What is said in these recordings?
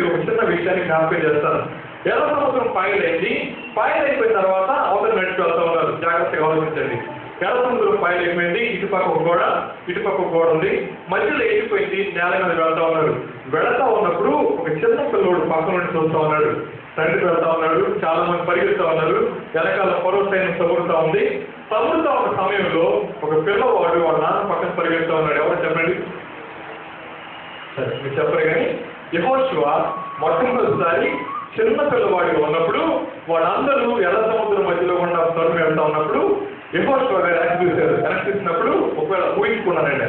మీకు ఒక చిన్న విషయాన్ని జ్ఞాపకం చేస్తాను. ఎర్ర సముద్రం పాయలైపోయిన తర్వాత అవతల నడిచి వెళ్తా ఉన్నారు. జాగ్రత్తగా ఆలోచించండి. ఎర్ర సముద్రం పాయలైపోయింది, ఇటుపక్క ఒక గోడ ఉంది, మధ్యలో ఎగిరిపోయింది, నేల మీద వెళ్తా ఉన్నారు. వెళతా ఉన్నప్పుడు ఒక చిన్న పిల్లోడు పక్కన నుండి చూస్తా ఉన్నాడు. తండ్రి వెళ్తా ఉన్నాడు, చాలా మంది పరిగెత్తా ఉన్నారు, వెనకాల ఫరో సైన్యం సమురుతా ఉంది. సమురుతా ఉన్న సమయంలో ఒక పిల్లవాడు వాళ్ళ నాన్న పక్కన పరిగెత్తా ఉన్నాడు. ఎవరు చెప్పండి? సరే మీరు చెప్పరు కానీ యెహోషువ మొట్టమొదటిసారి చిన్న పిల్లవాడిగా ఉన్నప్పుడు వాళ్ళందరూ ఎర్ర సముద్రం మధ్యలో ఉన్న తరుణం వెళ్తా ఉన్నప్పుడు యెహోషువ వెనక్కి చూసినప్పుడు ఒకవేళ ఊహించుకున్నానండి.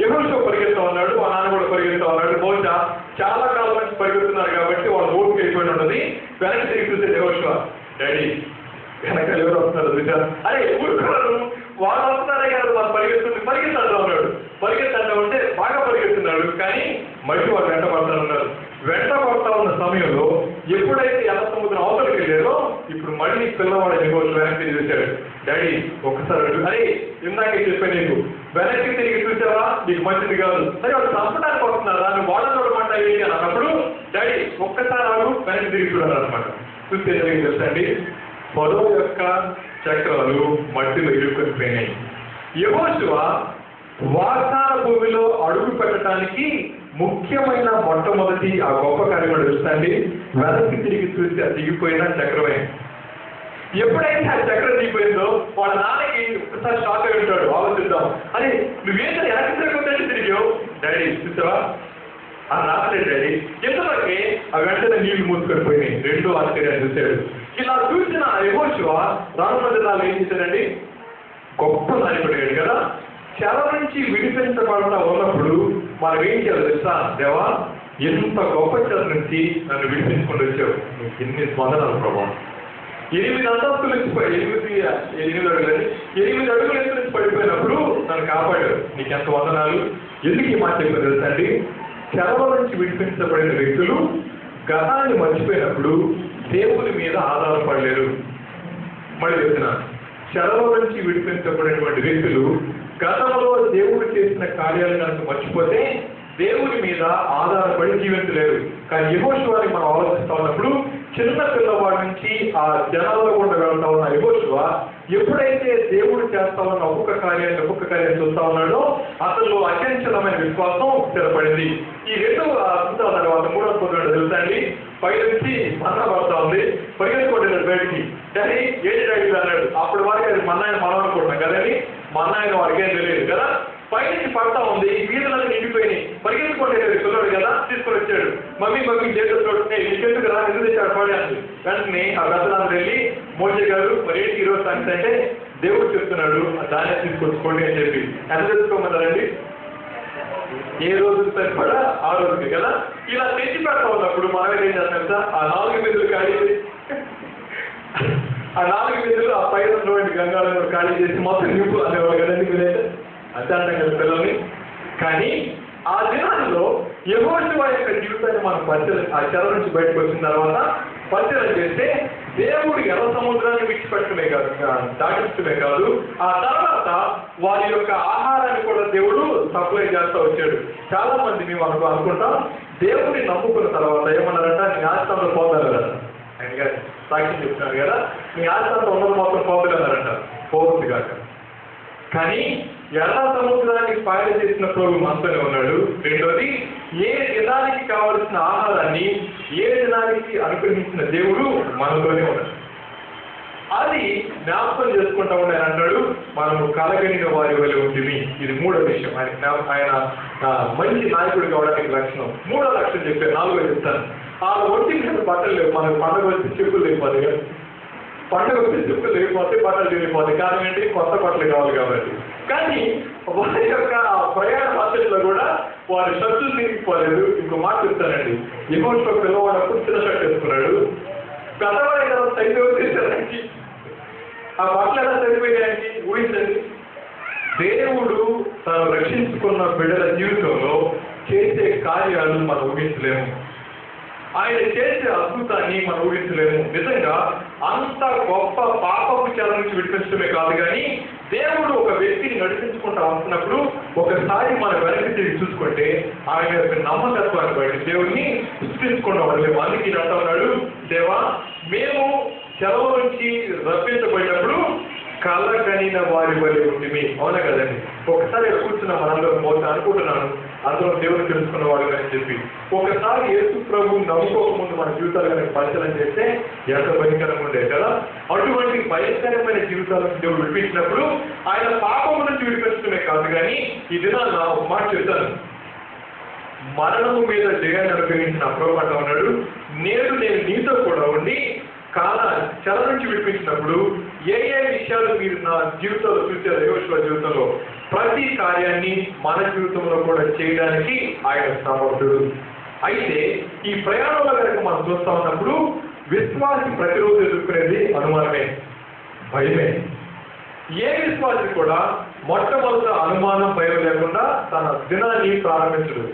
యెహోషువ పరిగెత్తా ఉన్నాడు, ఆ నాన్న కూడా పరిగెత్తా ఉన్నాడు. బహుశా చాలా కాలం నుంచి పరిగెత్తున్నారు కాబట్టి వాళ్ళు ఓపిక అయిపోయి ఉన్నది. వెనక్కి తిరిగి చూసే యెహోషువ, డాడీ వెనక ఎవరు వస్తున్నారు చూసారు? అరే ఊరుకున్నారు, వాళ్ళు వస్తున్నారే కదా, వాళ్ళు పరిగెత్తంటా ఉన్నాడు. పరిగెత్తంటా ఉంటే బాగా పరిగెత్తున్నాడు, కానీ మళ్ళీ వాళ్ళు వెంట పడతా ఉన్న సమయంలో ఎప్పుడైతే ఎర్ర సముద్రం అవతలికి వెళ్ళారో ఇప్పుడు మళ్ళీ పిల్లవాడు యెహోషువ వెనక్కి చూశాడు. డాడీ ఒక్కసారి అరే ఇందాకే చెప్పా నీకు, వెనక్కి తిరిగి చూసావా నీకు మంచిది కాదు. సరే వాళ్ళు చంపడానికి వస్తున్నారా, నువ్వు వాళ్ళ చూడమంటా ఏంటి అని అన్నప్పుడు డాడీ ఒక్కసారి వాళ్ళు వెనక్కి తిరిగి చూడాలన్నమాట. చూస్తే జరిగి తెలుసండి, ఫరో యొక్క చక్రాలు మట్టిలో ఇరుక్కొని పోయినాయి. యెహోషువ వాగ్దాన భూమిలో అడుగు పెట్టడానికి ముఖ్యమైన మొట్టమొదటి ఆ గొప్ప కార్యం తెలుసండి, వెనక్కి తిరిగి చూసి ఆ దిగిపోయిన చక్రమే. ఎప్పుడైతే ఆ చక్రం దిగిపోయిందో వాళ్ళ నాన్నకి ఒకసారి షాక్ అయి ఉంటాడు. ఆలోచిద్దాం, అరే నువ్వేంటో వెనక్కి తిరగొద్దంటే తిరిగావు, డాడీ చూసావా ఆ రాత్రి డాడీ ఎంతవరకే ఆ వెంటనే నీళ్లు మూసుకొని పోయినాయి. రెండో ఆశ్చర్యాన్ని చూశాడు. ఇలా చూసిన యెహోషువ రానున్న దినాలు ఏం చేశాడండి, గొప్ప నాయకుడు కదా. చెర నుంచి విడిపించబడతా ఉన్నప్పుడు మనం ఏం చేయాలి తెలుసా? దేవా ఎంత గొప్ప చెర నుంచి నన్ను విడిపించుకొని వచ్చావు, నీకు ఎన్ని స్పందనాలు ప్రభావం. 8 అంతస్తుల నుంచి 8 అడుగుల నుంచి పడిపోయినప్పుడు నన్ను కాపాడాడు, నీకు ఎంత వందనాలు. ఎందుకు ఈ మాట చెప్పారు తెలుసా అండి? చెరల నుంచి విడిపించబడిన వ్యక్తులు గతాన్ని మర్చిపోయినప్పుడు దేవుని మీద ఆధారపడలేరు. మళ్ళీ చెప్తున్నాను, చెరల నుంచి విడిపించబడినటువంటి వ్యక్తులు గతంలో దేవుడు చేసిన కార్యాలు కనుక మర్చిపోతే దేవుని మీద ఆధారపడి జీవించలేరు. కానీ యెహోషువని మనం ఆలోచిస్తా ఉన్నప్పుడు చిన్న పిల్లవాడి నుంచి ఆ జనాల్లో కూడా వెళ్తా ఉన్న యెహోషువ ఎప్పుడైతే దేవుడు చేస్తా ఉన్న ఒక్కొక్క కార్యాన్ని చూస్తా ఉన్నాడో అతను అత్యంతమైన విశ్వాసం స్థిరపడింది. ఈ 2వ అద్భుతాల తర్వాత 3వ అద్భుతం తెలుసా అండి, పై నుంచి మన్నా పడతా ఉంది, పరిగెత్తుకుంటున్నాడు బయటికి. డాడీ ఏంటి డాడీ అన్నాడు. అప్పుడు వారికి అది మన్నాయన మనం అనుకుంటున్నాం కదండి, మన్నాయన వారికి ఏం తెలియదు కదా. పైనుంచి పడతా ఉంది, వీధులన్నీ నిండిపోయినాయి. పరిగెత్తుకుంటే పిల్లడు కదా, తీసుకొని వచ్చాడు. మమ్మీ చేతులు నీకెందుకు రా, ఎందుకు తెచ్చాడు పడేది. వెంటనే ఆ గతనాలు వెళ్ళి మోసే గారు మరి ఏంటి ఈరోజు సంగతి అంటే దేవుడు చెప్తున్నాడు దాన్ని తీసుకొచ్చుకోండి అని చెప్పి. ఎంత తెచ్చుకోమన్నారండి? ఏ రోజు సరిపడా ఆ రోజుకి కదా. ఇలా తెచ్చి పెడతా ఉన్నప్పుడు మనం ఏం చేస్తాం కదా, ఆ 4 బిందులు ఖాళీ చేసి ఆ 4 బిందులు ఆ పైన ఉన్నటువంటి గంగాళంలో ఖాళీ చేసి మొత్తం నింపు అనేవాళ్ళు కదండి మీరైతే. అంతే అంటాం కదా పిల్లల్ని. కానీ ఆ దినాల్లో యెహోషువ యొక్క జీవితాన్ని మనం ఆ చెర నుంచి బయటకు వచ్చిన తర్వాత పరిచయం చేస్తే దేవుడు ఎర్ర సముద్రాన్ని విడిచిపెట్టమే కాదు, దాటించడమే కాదు, ఆ తర్వాత వారి యొక్క ఆహారాన్ని కూడా దేవుడు సప్లై చేస్తూ వచ్చాడు. చాలా మంది మేము అనుకుంటాం దేవుడిని నమ్ముకున్న తర్వాత ఏమన్నారంట, నీ ఆస్తంలో పోతారు కదా, ఆయన గారు సాక్ష్యం చెప్తున్నారు కదా, నీ ఆస్తంలో ఉన్నది మొత్తం పోతున్నారంట. పోతుంది కాక. కానీ ఎర్ర సముద్రాన్ని పాయలు చేసిన ప్రభు మనతోనే ఉన్నాడు. రెండోది, ఏ దినానికి కావలసిన ఆహారాన్ని ఏ దినానికి అనుగ్రహించిన దేవుడు మనతోనే ఉన్నాడు. అది జ్ఞాపకం చేసుకుంటా ఉన్నాయని అంటాడు, మనము కలగలిగిన వారి వల్ల ఉంటుంది. ఇది 3వ విషయం. ఆయన మంచి నాయకుడు కావడానికి లక్షణం. 3వ లక్షణం చెప్పారు, 4వ చెప్తాను. ఆ ఒంటి మీద బట్టలు లేవు. మనకు పండుగ వచ్చి చెప్పులు లేకపోతే కదా, పండుగ వచ్చి చెప్పులు లేకపోతే బట్టలు వెళ్ళిపోతాయి. కారణం ఏంటి? కొత్త బట్టలు కావాలి కాబట్టి. కానీ వారి యొక్క ప్రయాణ పద్ధతిలో కూడా వారి షర్టులు తీరిపోలేదు. ఇంకో మాట చెప్తానండి, యెహోషువ పిల్లవాడప్పుడు చిన్న షర్ట్ వేసుకున్నాడు. పెద్దవాడు కదా సైజు తీసేదానికి ఆ బట్టలు ఎలా సరిపోయానికి ఊహించండి. దేవుడు తను రక్షించుకున్న బిడ్డల జీవితంలో చేసే కార్యాలు మనం ఊహించలేము. ఆయన చేసే అద్భుతాన్ని మనం ఊహించలేము. నిజంగా అంత గొప్ప పాపపు చెర నుంచి విడిపించడమే కాదు, కానీ దేవుడు ఒక వ్యక్తిని నడిపించుకుంటూ వస్తున్నప్పుడు ఒకసారి మన వెనక్కి తిరిగి చూసుకుంటే ఆయన యొక్క నమ్మకత్వాన్ని బట్టి దేవుడిని సృష్టించుకున్న వాళ్ళు అందుకే అంటా ఉన్నాడు, దేవా మేము చెరవ నుంచి రప్పించబడినప్పుడు కళ్ళ కనిన వారి వల్ల ఉంటుంది. అవునా కదండి? ఒకసారి ఇక్కడ కూర్చున్న మనందరం పోతే అనుకుంటున్నాను అందరూ దేవుడు తెలుసుకున్న వాళ్ళు అని చెప్పి. ఒకసారి యేసు ప్రభు నమ్ముకోకముందు మన జీవితాలు కనుక పరిశీలన చేస్తే ఎంత భయంకరంగా ఉండేది కదా. అటువంటి భయంకరమైన జీవితాలను దేవుడు విడిపించినప్పుడు ఆయన పాపం నుంచి విడిపించడమే కాదు, కానీ ఈ దినాన ఒక మాట చెప్తాను, మరణము మీద జయాన్ని అనుభవించిన ప్రభు అంటా ఉన్నాడు, నేను నీతో కూడా ఉండి చెర నుంచి విడిపించినప్పుడు ఏ విషయాలు మీరు నా జీవితంలో చూసారు, యోషువ జీవితంలో ప్రతి కార్యాన్ని మన జీవితంలో కూడా చేయడానికి ఆయన సమర్థుడు. అయితే ఈ ప్రయాణంలో కనుక మనం చూస్తా ఉన్నప్పుడు విశ్వాసి ప్రతిరోజు ఎదుర్కొనేది అనుమానమే, భయమే. ఏ విశ్వాసి కూడా మొట్టమొదట అనుమానం, భయం లేకుండా తన దినాన్ని ప్రారంభించడు.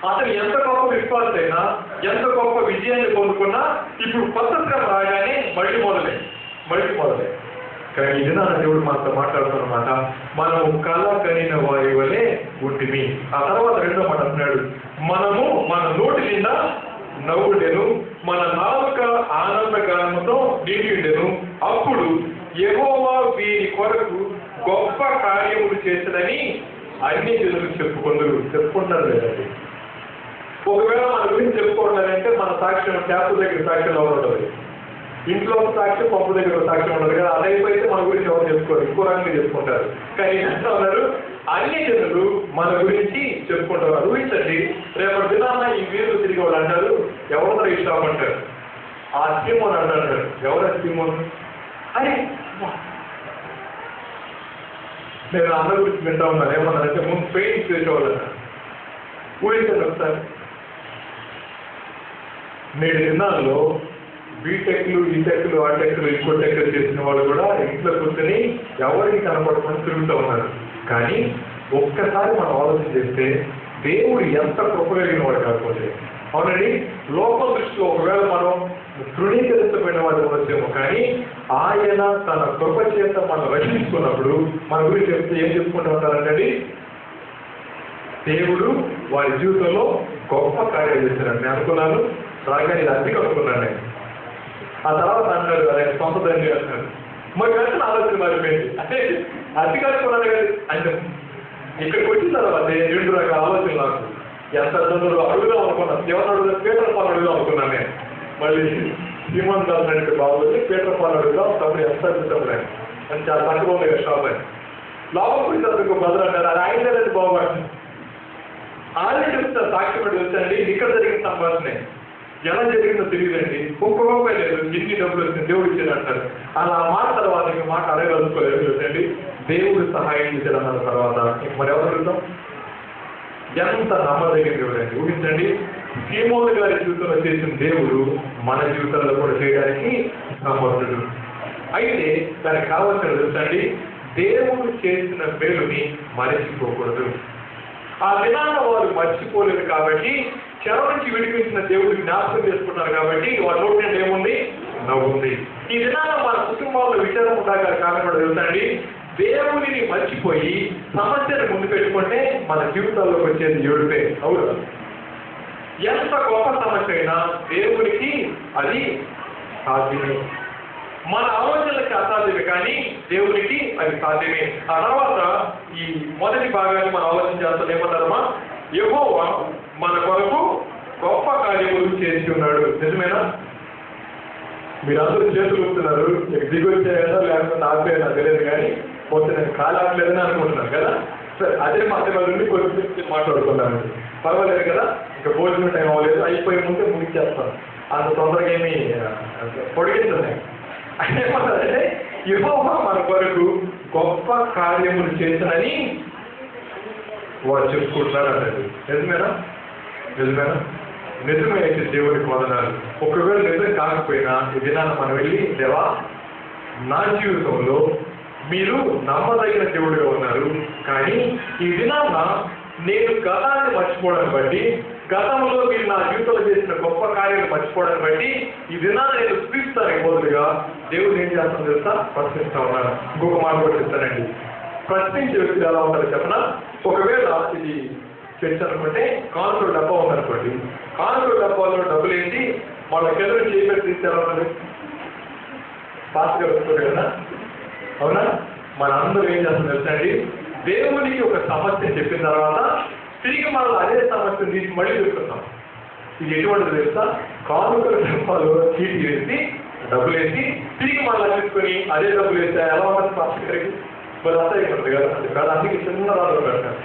అతను ఎంత గొప్ప విశ్వాసం అయినా, ఎంత గొప్ప విజయాన్ని పొందుకున్నా ఇప్పుడు కొత్త శ్రమ రాగానే మళ్ళీ మొదలే. కానీ ఈ దినాన దేవుడు మనతో మాట్లాడుతున్నమాట, మనము కళ కనిన వారి వలె ఉంటుంది. ఆ తర్వాత రెండో మాట అంటున్నాడు, మనము మన నోటి నిండా నవ్వుడెను, మన నాలుక ఆనందగానముతో నిండియుండెను, అప్పుడు యెహోవా వీరి కొరకు గొప్ప కార్యములు చేసినని అన్ని జనులు చెప్పుకుంటారు లేదండి. ఒకవేళ మన గురించి చెప్పుకోవడాలంటే మన సాక్ష్యం ట్యాపు దగ్గర సాక్ష్యం ఎవరు ఉండదు, ఇంట్లో సాక్ష్యం పంపు దగ్గర సాక్ష్యం ఉండదు కదా. అదైపోతే మన గురించి ఎవరు చెప్పుకోరు, ఇంకో రకంగా చెప్పుకుంటారు. కానీ ఎంత ఉన్నారు, అన్ని జనులు మన గురించి చెప్పుకుంటున్నారు. ఊహించండి, రేపటి దినాన ఈ వీరులు తిరిగి వాళ్ళు అంటారు, ఎవరితో ఇష్టం అంటారు, ఆ సీమోన్ అంటారు. ఎవరు సీమోన్? అరే నేను అందరి గురించి వింటా ఉన్నాను, ఏమన్నారంటే ముందు పెయింట్ చేసేవాళ్ళు అన్నారు. ఊహించండి ఒకసారి, నేడు దినాల్లో బీటెక్లు, ఈటెక్లు, ఆటెక్లు, ఇంకో టెక్లు చేసిన వాళ్ళు కూడా ఇంట్లో కూర్చొని ఎవరికి కనపడకుండా తిరుగుతూ ఉన్నారు. కానీ ఒక్కసారి మనం ఆలోచన చేస్తే దేవుడు ఎంత కృప కలిగిన వాడు కాకపోతే, అవునండి, లోపల దృష్టిలో ఒకవేళ మనం తృణీకరించబడిన వాడు ఉండొచ్చేమో, కానీ ఆయన తన కృప చేత మనం రక్షించుకున్నప్పుడు మన గురించి చెప్తే ఏం చెప్పుకుంటూ ఉంటారంటే, దేవుడు వారి జీవితంలో గొప్ప కార్యాలు చేశారని నేను అనుకున్నాను. రాగానే ఇది అద్దెకి అనుకున్నాను నేను. ఆ తర్వాత అన్నాడు ఆయన సొంత తండ్రి అంటున్నాడు. మరి కలిసిన ఆలోచన మారిపోయింది. అంటే అద్దెకి అనుకున్నాను కదా అంటే ఇక్కడికి వచ్చిన తర్వాత రెండు రకాల ఆలోచనలు నాకు. ఎంత తొందరలో అడుగుదాం అనుకున్నాను, ఎవరు అడుగుదాం, పీటర్ పాలు అడుగుదాం అనుకున్నాను నేను. మళ్ళీ శ్రీమంత్ అన్నట్టు బాబు పీటర్ పాలు అడుగుదాం, తప్పుడు ఎంత అడుగుతాం నేను అని చాలా తక్కువ ఉంది కదా షాప్ అని. లోపలికి వచ్చేందుకు బదులు అంటారు, అది ఆయన బాగుపడుతుంది. ఆయన చెప్తారు సాక్ష్యం వచ్చండి, ఇక్కడ జరిగిన సంభాషణ ఎలా జరిగిందో తెలియదండి, ఒక్క రూపాయి లేదు, ఎన్ని డబ్బులు వచ్చింది దేవుడు ఇచ్చేది అంటారు. అలా మాట తర్వాత ఇంక మాట అడగలుసుకోలేదు వచ్చండి, దేవుడు సహాయం చేశాడు అన్న తర్వాత ఇంక మరి ఎవరు అడుగుతాం? ఎంత నమ్మదగిన దేవుడండి. ఊహించండి, సీమోను గారి జీవితంలో చేసిన దేవుడు మన జీవితంలో కూడా చేయడానికి సమర్థుడు. అయితే దానికి కావాల్సిన తెలుసండి, దేవుడు చేసిన మేలుని మరచిపోకూడదు. ఆ దినాన వారు మర్చిపోలేదు కాబట్టి, చెర నుంచి విడిపించిన దేవుడిని జ్ఞాపకం చేసుకుంటారు కాబట్టి వారి నోటి ఏముంది? నవ్వుంది. ఈ దినాన మన కుటుంబాల్లో విచారం ఉండాలి కారణం కూడా తెలుసండి, దేవుడిని మర్చిపోయి సమస్యను ముందు పెట్టుకుంటే మన జీవితాల్లోకి వచ్చేది ఏడుపే. అవును, ఎంత గొప్ప సమస్య అయినా దేవుడికి అది సాధ్యమే. మన ఆలోచనలకి అసాధ్యమే, కానీ దేవునికి అది సాధ్యమే. ఆ తర్వాత ఈ మొదటి భాగాన్ని మనం ఆలోచన చేస్తాం. ఏమన్నారమ్మా? యెహోవా మన కొరకు గొప్ప కార్యములు చేసి ఉన్నాడు. నిజమేనా? మీరందరూ చేతులు ఊపుతున్నారు, దిగొచ్చేయాలో లేకపోతే ఆపేయాలో తెలియదు, కానీ పోతే నేను కాలు ఆపలేదని అనుకుంటున్నాను కదా. సరే, అదే మధ్య నుండి కొంచెం మాట్లాడుకున్నాను, పర్వాలేదు కదా. ఇంకా భోజనం టైం అవ్వలేదు, అయిపోయే ముందే ముగిచేస్తాను, అంత తొందరగా ఏమి పొడిగించండి. ఏమన్నారంటే యెహోవా మన కొరకు గొప్ప కార్యములు చేసినని వారు చెప్పుకుంటున్నారు అన్నది. నిజమేనా? నిజమే. అయితే దేవుడికి వందనాలు. ఒకవేళ నిజం కాకపోయినా ఈ దినాన మనం వెళ్ళి, దేవా నా జీవితంలో మీరు నమ్మదగిన దేవుడిగా ఉన్నారు, కానీ ఈ దినాన నేను గతాన్ని మర్చిపోవడాన్ని బట్టి గతంలో మీరు నా జీవితంలో చేసిన గొప్ప కార్యాలు మర్చిపోవడాన్ని బట్టి ఈ దినాన్ని నేను స్థుతిస్తాను బదులుగా దేవుడు ఏం చేస్తాను తెలుసా? ప్రశ్నిస్తా ఉన్నాను. ఇంకొక మాట కూడా చెప్తానండి. ప్రశ్నించే వ్యక్తులు ఎలా ఉంటారో చెప్పనా? ఒకవేళ ఇది చర్చ అనుకుంటే కానుకల డబ్బా ఉందనుకోండి, కానుకల డబ్బాలో డబ్బులు ఏంటి వాళ్ళ కింద చేయబెట్టి తీస్తే ఉన్నది ఫాస్ట్గా వస్తుంది కదా, అవునా? మన అందరూ ఏం చేస్తాం తెలుసండి? దేవునికి ఒక సమస్య చెప్పిన తర్వాత తిరిగి మనం అదే సమస్యను తీసి మళ్ళీ చెప్తున్నాం. ఇది ఎటువంటిది తెలుసా? కానుకల డబ్బాలో చీటీ వేసి డబ్బులు వేసి తిరిగి మళ్ళీ తీసుకొని అదే డబ్బులు వేస్తే ఎలా ఉంటుంది ఫాస్ట్ గారికి? మరి అంతా అయిపోతుంది కదా. అది కాదు, అందుకే చిన్న రాళ్ళు పెడతాను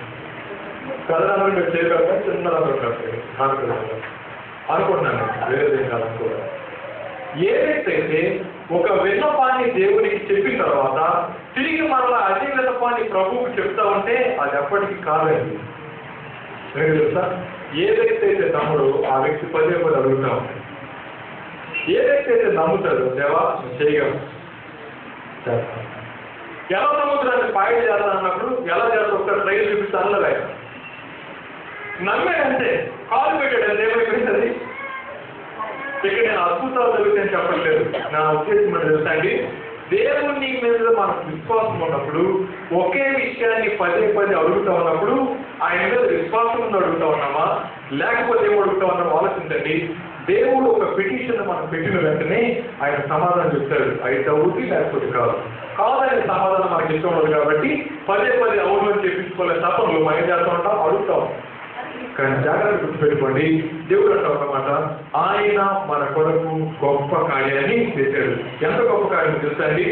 కథనాలు మీరు చేయగలరా? చిన్న రాళ్ళు పెడతారు కానుకలు అనుకుంటున్నాను, వేరేదేం కాదనుకోవాలి. ఏదైతే ఒక విన్నపాన్ని దేవునికి చెప్పిన తర్వాత తిరిగి మరలా అదే విన్నపాన్ని ప్రభువుకి చెప్తా ఉంటే అది ఎప్పటికీ కాదండి. తెలుసా? ఏదైతే నమ్ముడు ఆ వ్యక్తి పదే పది అడుగుతా ఉంటాడు. ఏదైతే నమ్ముతాడు దేవా చేయగలరు చేస్తాను. ఎలా నమ్ముతాడని పాయింట్ చేస్తాను అన్నప్పుడు ఎలా చేస్తా ఒకసారి ట్రైన్ చూపిస్తాను లేదా నమ్మాడంటే కాలు పెట్టాడు ఏమైపోయింది. ఇక్కడ నేను అద్భుతాలు జరుగుతాయని చెప్పట్లేదు. నా ఉద్దేశం తెలుసా అండి? దేవుని మీద మనకు విశ్వాసం ఉన్నప్పుడు ఒకే విషయాన్ని పదే పదే అడుగుతా ఉన్నప్పుడు ఆయన మీద విశ్వాసం ఉండి అడుగుతా ఉన్నామా లేకపోతే ఏం అడుగుతా ఉన్నామో ఆలోచించండి. దేవుడు ఒక పిటిషన్ మనం పెట్టిన వెంటనే ఆయన సమాధానం చెప్తాడు. అయితే అవుతుంది లేకపోతే కాదు. కాదనే సమాధానం మనకి ఇష్టం ఉండదు కాబట్టి పదే పదే అవును అని చెప్పించుకోలే తప్పను మనం ఏం చేస్తూ ఉంటాం? అడుగుతాం. కానీ జాగ్రత్త గుర్తుపెట్టుకోండి, దేవుడు అంటాం అన్నమాట ఆయన మన కొరకు గొప్ప కార్యాన్ని చేశాడు. ఎంత గొప్ప కార్యం తెలుసండి?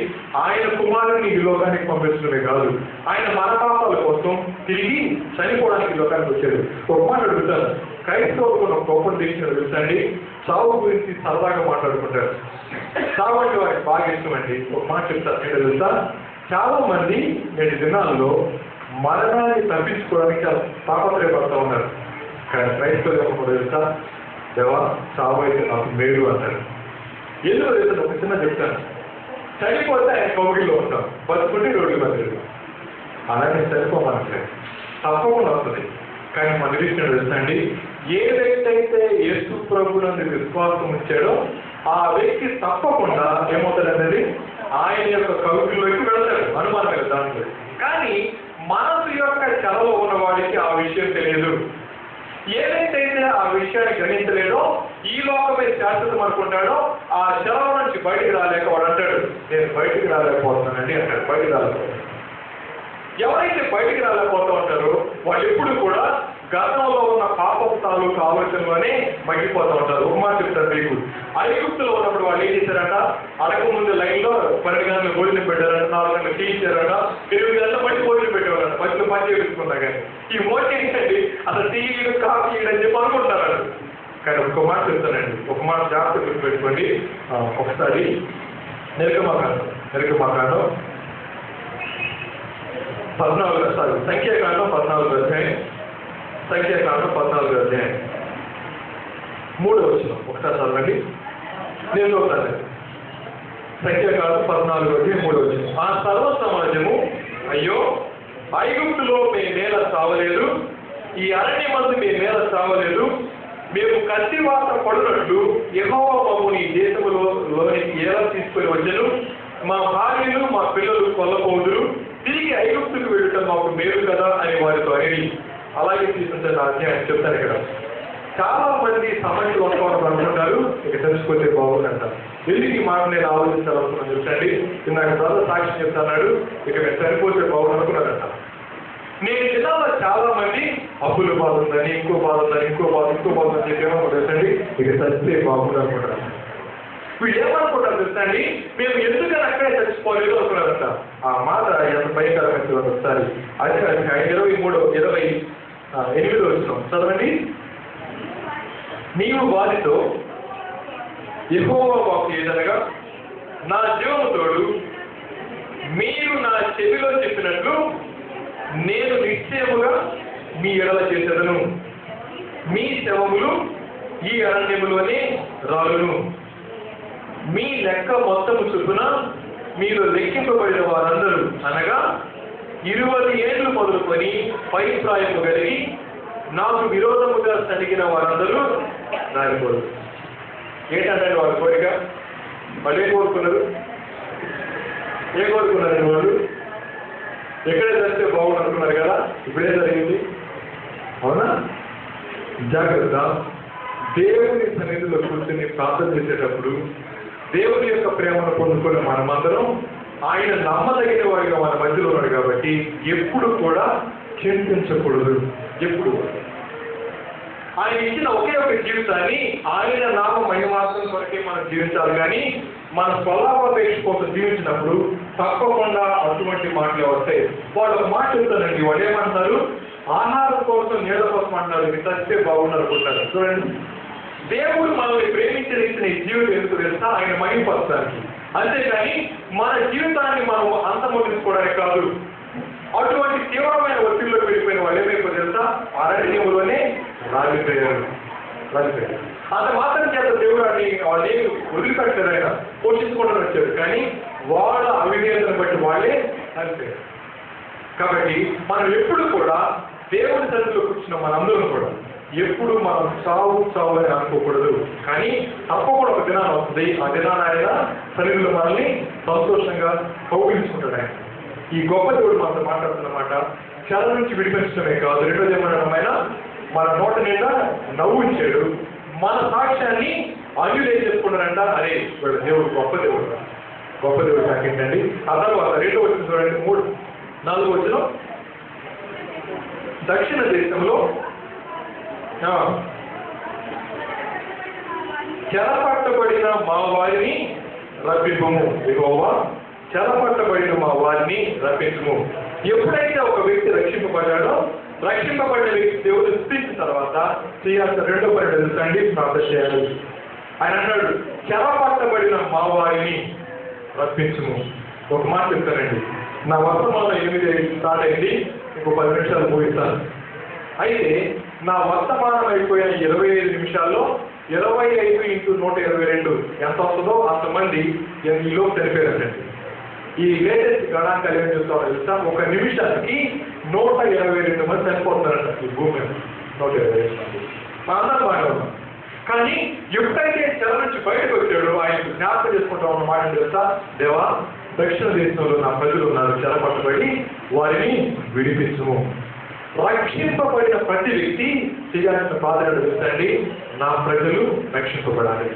ఆయన కుమారుని ఈ లోకానికి పంపించడమే కాదు, ఆయన మన పాపాల కోసం తిరిగి చనిపోవడానికి ఈ లోకానికి వచ్చాడు. ఒక మాట అడుగుతారు, క్రైస్తవులకు ఒక గొప్ప దేశం తెలుసండి? చావు గురించి సరదాగా మాట్లాడుకుంటారు. చావు అంటే వారికి బాగా ఇష్టం అండి. ఒక మాట చెప్తారు ఏంటో తెలుసా? చాలా మంది నేటి దినాల్లో మరణాన్ని తప్పించుకోవడానికి చాలా తాపత్రయపడుతూ ఉన్నారు. కానీ క్రైస్తవులు ఏమన్నా తెలుసా? దేవా చావు అయితే నాకు మేలు అంటారు. ఎందుకు తెలుసు? ఒక చిన్న చెప్తాను. చనిపోతే ఆయన కౌగిల్లో ఉంటాం, బతుకుంటే రోడ్లు బతుకు. అలాగే చనిపోమనట్లేదు, తప్పకుండా వస్తుంది. కానీ మన విషయం తెలుసండి, ఏ వ్యక్తి అయితే యేసు ప్రభువునందు విశ్వాసం ఉంచాడో ఆ వ్యక్తి తప్పకుండా ఏమవుతాడనేది ఆయన యొక్క కౌగిల్లోకి వెళ్తాడు. అనుమానం లేదు దాంట్లో. కానీ మనసు యొక్క చలవ ఉన్న వాడికి ఆ విషయం తెలియదు. ఏదైతే ఆ విషయాన్ని గ్రహించలేదో ఈ లోకమే శాశ్వతం అనుకుంటాడో ఆ చలవ నుంచి బయటికి రాలేక వాడు అంటాడు నేను బయటికి రాలేకపోతున్నానండి అంటాడు. బయటికి రాలేకపోతాడు. ఎవరైతే బయటికి రాలేకపోతూ ఉంటారో వాళ్ళు ఎప్పుడు కూడా గతంలో ఉన్న పాపం తాలూకు ఆలోచనలోనే మగ్గిపోతూ ఉంటారు. ఒక మాట చెప్తారు మీకు, ఐగుప్తులో ఉన్నప్పుడు వాళ్ళు ఏం చేశారట? అడగ ముందు లైన్లో 12 గంటలు భోజనం పెట్టారట, 4 గంటలు టీ ఇచ్చారట, 8 గంటలు మళ్ళీ భోజనం పెట్టేవారట. మధ్యలో పని చేయించుకున్నా కానీ ఈ మోటి ఏంటండి అసలు టీలు కాఫీ అని చెప్పి అనుకుంటారు. కానీ ఒక మాట చెప్తానండి, ఒక మాట జాగ్రత్త గుర్తుపెట్టుకోండి. ఒకసారి నిర్గమాకాండం 14 సంఖ్యాకాండం 14 అధ్యాయం, సంఖ్యాకాండం 14 అధ్యాయం 3వ వచనం ఒకసారి చదవండి. నేను చూస్తాను. సంఖ్యాకాండం 14 అధ్యాయం 3వ వచనం. ఆ సర్వ సమాజము అయ్యో ఐగుప్తులో మేమేలా చావలేదు, ఈ అరణ్యమందు మేమేలా చావలేదు, మేము కత్తివాత పడునట్లు యెహోవా మమ్ముని ఈ దేశములోనికి ఎలా తీసుకొని వచ్చెను, మా భార్యలు మా పిల్లలు కొల్లపోదురు, తిరిగి ఐగుప్తుకు వెళ్ళటం మాకు మేలు కదా అని వారితో అడిగి. అలాగే తీసుకుంటే అధ్యాయం చెప్తాను. ఇక్కడ చాలా మంది సమస్యలు వస్తామని అనుకుంటారు, ఇక తెలుసుకుంటే బాగుందంటారు. ఎందుకు ఈ మాట నేను ఆలోచించాలనుకున్నాను చూసండి. నాకు బ్రదర్ సాక్షి చెప్తున్నాడు, ఇక నేను చనిపోతే బాగుంది అనుకున్నానంట. నేను జిల్లాలో చాలా మంది అప్పులు బాధ ఉందని, ఇంకో బాధ ఉందని చెప్పేమో తెలుసండి, ఇక చచ్చితే బాగుంది అనుకుంటారు. వీళ్ళు ఏమనుకుంటారు తెలుసండి, మేము ఎందుకని అక్కడే చచ్చిపోలేదు అనుకున్నారంట. ఆ మాట ఎంత భయంకరమైన ఒకసారి అది 28వ వచనం చదవండి. నీవు వారితో యెహోవా వాక్కు ఏదనగా నా జీవము తోడు మీరు నా చెవిలో చెప్పినట్లు నేను నిశ్చయముగా మీ ఎడల చేసేదను, మీ శవములు ఈ అరణ్యములోనే రాలును, మీ లెక్క మొత్తము చొప్పున మీరు లెక్కింపబడిన వారందరూ అనగా 20 ఏళ్ళు మొదలుకొని పై ప్రాయము కలిగి నాకు విరోధముగా సరిగిన వారందరూ రాలిపోరు. ఏంటంటే వాళ్ళ కోరిక? వాళ్ళు ఏం కోరుకున్నారు? వాళ్ళు ఎక్కడే జరిగితే బాగుంది అనుకున్నారు కదా, ఇప్పుడే జరిగింది. అవునా? జాగ్రత్త. దేవుని సన్నిధిలో కూర్చొని ప్రార్థన చేసేటప్పుడు దేవుని యొక్క ప్రేమను పొందుకున్న మనమందరం ఆయన నమ్మదగిన వారిగా మన మధ్యలో ఉన్నాడు కాబట్టి ఎప్పుడు కూడా చింతించకూడదు. ఎప్పుడు ఆయన ఇచ్చిన ఒకే ఒక జీవితాన్ని ఆయన నామ మహిమాత్రం కొరకే మనం జీవించాలి. కానీ మన స్వలాభాపేక్ష కోసం జీవించినప్పుడు తప్పకుండా అటువంటి మాటలే వస్తాయి. వాళ్ళు ఒక మాట చెప్తారండి, వాళ్ళు ఏమంటారు? ఆహారం కోసం నీళ్ళ కోసం అంటారు, ఇది చస్తే బాగుండాలి అనుకుంటారు. చూడండి, దేవుడు మనల్ని ప్రేమించిన ఇచ్చిన ఈ జీవితం ఎందుకు తెలుసా? ఆయన మహిమపరచడానికి. అంతేకాని మన జీవితాన్ని మనం అంతమొందించుకోవడానికి కాదు. అటువంటి తీవ్రమైన ఒత్తిడిలో వెళ్ళిపోయిన వాళ్ళు ఏమైపోయి తెలుసా? అరణ్యములోనే రాలిపోయారు. అంత మాత్రం చేత దేవుడు వాళ్ళే వదిలిపెట్టారు, ఆయన పోషించుకోవడం వచ్చారు. కానీ వాళ్ళ అవిధేయతను బట్టి వాళ్ళే రాలిపోయారు. కాబట్టి మనం ఎప్పుడు కూడా దేవుడి సన్నిధిలో కూర్చున్న మనందరం కూడా ఎప్పుడు మనం చావు అని అనుకోకూడదు. కానీ తప్పకుండా ఒక దినాన్ని వస్తుంది. ఆ దినాన్ని ఆయన సన్నిధిలో మనల్ని సంతోషంగా కౌగిలించుకుంటాడు. ఆయన ఈ గొప్ప దేవుడు మనతో మాట్లాడుతున్నమాట చెర నుంచి విడిపించడమే కాదు, రెండోది ఏమనడం, ఆయన మన నోట నిండా నవ్వు ఇచ్చాడు. మన సాక్ష్యాన్ని అన్యులే చేసుకున్నారంట. అరే వీళ్ళ దేవుడు గొప్ప దేవుడు సాగించండి. ఆ తర్వాత రెండో వచ్చిన చూడండి, 4 వచ్చిన దక్షిణ దేశంలో చెరపట్టబడిన మా వారిని రప్పింపము. యెహోవా చెరపట్టబడిన మా వారిని రప్పించము. ఎప్పుడైతే ఒక వ్యక్తి రక్షింపబడ్డాడో, రక్షింపబడిన వ్యక్తి దేవుడు స్థితించిన తర్వాత చేయాల్సిన రెండో పని తెలుసండి, ప్రార్థన చేయాలి. ఆయన అన్నాడు, చెరపట్టబడిన మా వారిని రప్పించము. ఒక మాట చెప్తానండి, నా వర్తమానం 8 స్టార్ట్ అయింది, ఇంకో 10 నిమిషాలు ముగిస్తాను. అయితే నా వర్తమానం అయిపోయిన 25 నిమిషాల్లో 25 × 122 ఎంత వస్తుందో అంతమంది ఈలో చనిపోయారండి. ఈ లేటెస్ట్ గణాంకాలు ఏం చెప్తామో తెలుసా? ఒక నిమిషానికి 122 మంది చనిపోతున్నారంట ఈ భూమి మీద. 122 మంది. మనందరం బాగానే ఉన్నాం. కానీ ఎప్పుడైతే చెర నుంచి బయటకు వచ్చాడో ఆయన జ్ఞాపకం చేసుకుంటాం అన్నమాట తెలుసా? దేవా, దక్షిణ దేశంలో నా ప్రజలు ఉన్నారు, చెరపట్టబడి వారిని విడిపించుము. రక్షింపబడిన ప్రతి వ్యక్తి చేయాల్సిన బాధలు తెలుసండి, నా ప్రజలు రక్షింపబడాలి,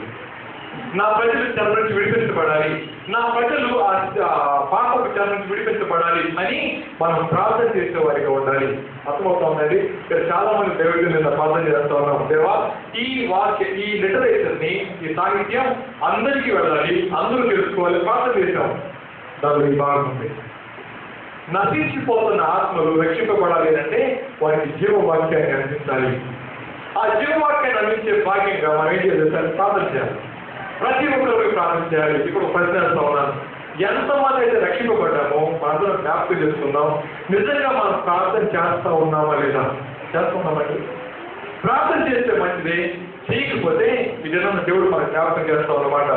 నా ప్రజలు చెర నుంచి విడిపించబడాలి, నా ప్రజలు పాపపు చెర నుంచి విడిపించబడాలి అని మనం ప్రార్థన చేసే వారిగా ఉండాలి. అర్థమవుతా ఉందండి. ఇక్కడ చాలా మంది దేవుడి మీద ప్రార్థన చేస్తూ ఉన్నాం, దేవా ఈ లిటరేచర్ ని, ఈ సాహిత్యం అందరికీ వెళ్ళాలి, అందరూ తెలుసుకోవాలి ప్రార్థన చేశాం. దానిలో ఈ భాగం ఉంది. నశించిపోతున్న ఆత్మలు రక్షింపబడాలి అంటే వారికి జీవవాక్యాన్ని అందించాలి. ఆ జీవవాక్యాన్ని అందించే భాగ్యంగా మనం ఏం చేయాలి? ప్రార్థన చేయాలి. ప్రతి ఒక్కరికి ప్రార్థన చేయాలి. ఇప్పుడు ప్రశ్న వేస్తా ఉన్నాను, ఎంతమంది అయితే రక్షింపబడ్డామో మనందరం జ్ఞాపకం చేసుకుందాం. నిజంగా మనం ప్రార్థన చేస్తా ఉన్నామా లేదా? చేస్తున్నామండి. ప్రార్థన చేస్తే మంచిదే, చేయకపోతే ఈ జనం దేవుడు మనకు జ్ఞాపకం చేస్తాం అన్నమాట.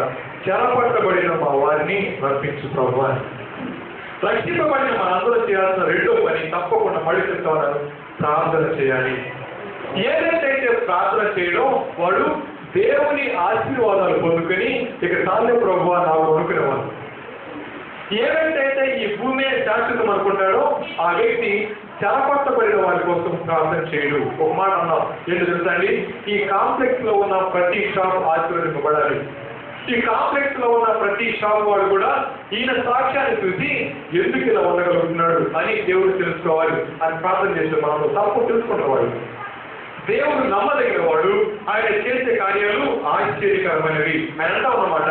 చెరపట్టబడిన మా వారిని రప్పించు ప్రభువా. రక్షింపబడిన మనందరూ చేయాల్సిన రెండో పని తప్పకుండా మళ్ళీ చెప్తాను, ప్రార్థన చేయాలి. ఏదైతే ప్రార్థన చేయడం వాడు దేవుని ఆశీర్వాదాలు పొందుకొని ఇక తానే ప్రభువా నాకు అనుకునేవాడు. ఏదైతే ఈ భూమి శాశ్వతం అనుకుంటాడో ఆ వ్యక్తి చెరపట్టబడిన వారి కోసం ప్రార్థన చేయడు. ఒక మాట అన్నాం, ఏంటో తెలుసా అండి? ఈ కాంప్లెక్స్ లో ఉన్న ప్రతి షాప్ ఆశీర్వదింపబడాలి. ఈ కాంప్లెక్స్ లో ఉన్న ప్రతి షాప్ వాడు కూడా ఈయన సాక్ష్యాన్ని చూసి ఎందుకు ఇలా ఉండగలుగుతున్నాడు అని దేవుడు తెలుసుకోవాలి అని ప్రార్థన చేసే మనం తప్పు తెలుసుకున్నవాడు. దేవుడు నమ్మదగిన వాడు, ఆయన చేసే కార్యాలు ఆశ్చర్యకరమైనవి. ఆయన అంటా ఉన్నమాట,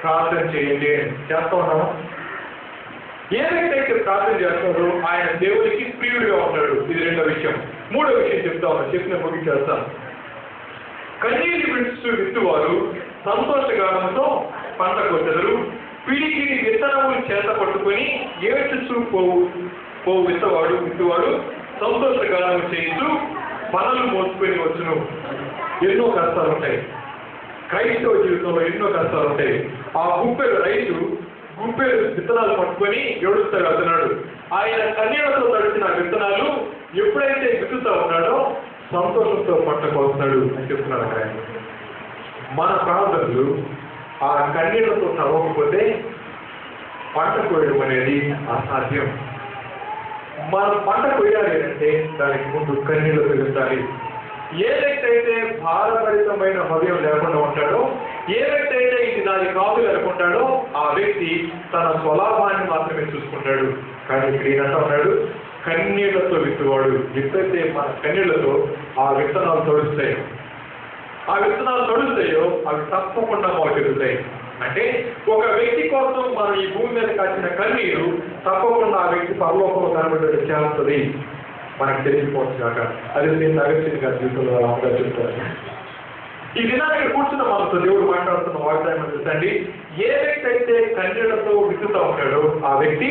ప్రార్థన చేయండి. చేస్తా ఉన్నాము. ఏదైతే ప్రార్థన చేస్తాడో ఆయన దేవుడికి ప్రియుడిగా ఉంటాడు. ఇది రెండో విషయం. మూడో విషయం చెప్తా ఉన్నాను, చెప్పిన ముగించేస్తాను. కన్నీటి విత్తువారు సంతోషగానంతో పంట కొట్టెదరు, పిడికిని విత్తనములు చేత పట్టుకొని ఏడ్చుచూ పోవు విత్తువాడు సంతోషగానం చేస్తూ పనులు మోసుకొని వచ్చును. ఎన్నో కష్టాలు ఉంటాయి క్రైస్తవ జీవితంలో, ఎన్నో కష్టాలు ఉంటాయి. ఆ రైతు గుంపెలు విత్తనాలు పట్టుకొని ఏడుస్తూ వెళ్తున్నాడు. ఆయన కన్నీళ్లతో తడిచిన విత్తనాలు ఎప్పుడైతే విత్తుతా ఉన్నాడో సంతోషంతో పట్టకొస్తాడు అని చెప్తున్నాడు అక్కడ ఆయన. మన ప్రార్థనలు ఆ కన్నీళ్లతో తవ్వకపోతే పంట కోయడం అనేది అసాధ్యం. మనం పంట కొయ్యాలి అంటే దానికి ముందు కన్నీళ్లు పెరుగుతాయి. ఏ వ్యక్తి అయితే భారభరితమైన హృదయం లేకుండా ఉంటాడో, ఏ వ్యక్తి అయితే ఇది నాది కాదు అనుకుంటాడో ఆ వ్యక్తి తన స్వలాభాన్ని మాత్రమే చూసుకుంటాడు. కానీ ఇక్కడ ఏంటంటే ఉన్నాడు, కన్నీళ్లతో విత్తువాడు. ఎప్పుడైతే మన కన్నీళ్లతో ఆ విత్తనాలు తొడుస్తాయో అవి తప్పకుండా మొలకెత్తుతాయి. అంటే ఒక వ్యక్తి కోసం మనం ఈ భూమి మీద కాచిన కన్నీరు తప్పకుండా ఆ వ్యక్తి పరలోకంలో కనబడేది చేస్తుంది మనకు తెలిసిపోవచ్చు కాక. అది నేను అగత్యం గారి జీవితంలో రాముగా చెప్తాను. ఈ దినానికి కూర్చున్న మనతో దేవుడు మాట్లాడుతున్న వాగ్దానం తెలుసండి, ఏ వ్యక్తి అయితే కన్నీళ్లతో విత్తుతూ ఉంటాడో ఆ వ్యక్తి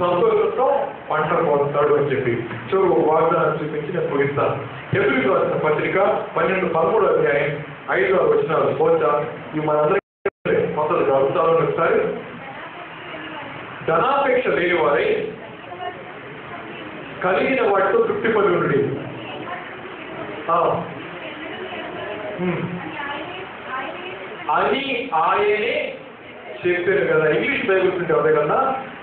సంతోషంతో పంట పోస్తాడు అని చెప్పి చూడు ఒక వాగ్దానం చూపించి నేను ముగిస్తాను. హెబ్రీయులకు రాసిన పత్రిక 12-13 అధ్యాయం 5వ వచనాలు పోతా ఇవి మనందరికీ మొదలు చదువుతామని ఒకసారి. ధనాపేక్ష లేని వారై కలిగిన వాటితో తృప్తి పడి ఉండి. అని ఆయనే చెప్పారు కదా. ఇంగ్లీష్ బైబుల్స్ ఉంటే అదే కదా